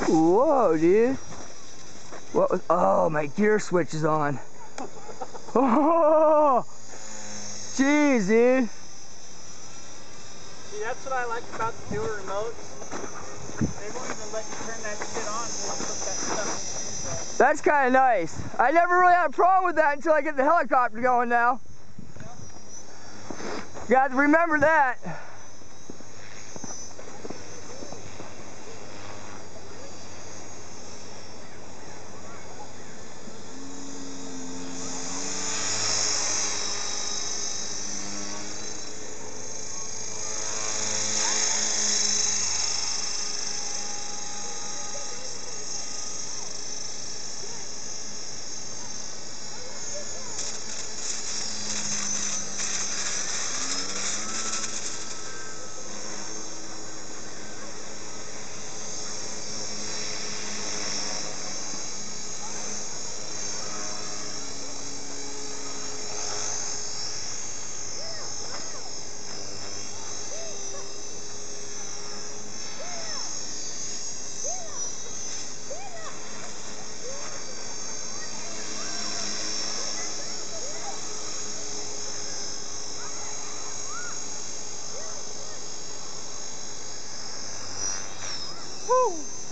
Whoa, dude. What was, oh, my gear switch is on. Oh, jeez, dude. See, that's what I like about the newer remotes. They won't even let you turn that shit on until you put that stuff in. That's kind of nice. I never really had a problem with that until I get the helicopter going now. You got to remember that.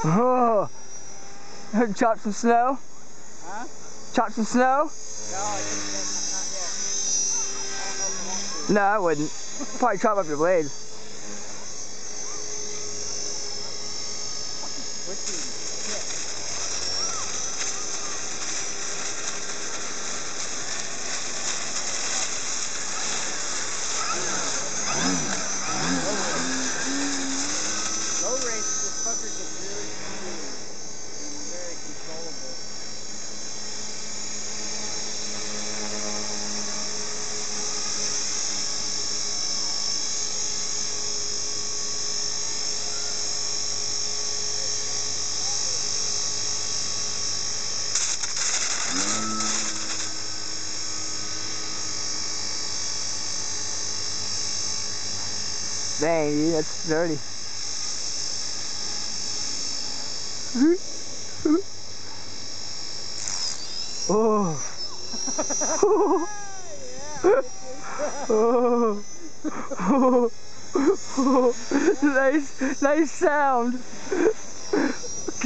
Oh, chop some snow? Huh? Chop some snow? No, I didn't, not yet. I don't know if you want to. No, I wouldn't. Probably chop up your blade. Low race, this fucker gets really smooth and very controllable. Dang, dude, that's dirty. Oh. Oh. Oh. Oh. Nice sound.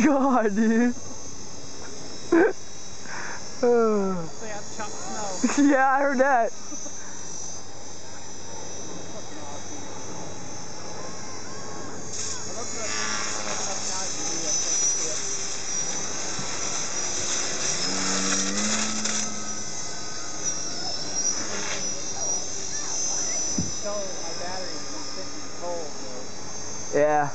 God, dude. Oh. They have chopped snow. Yeah, I heard that. My battery's been sitting cold, though. Yeah.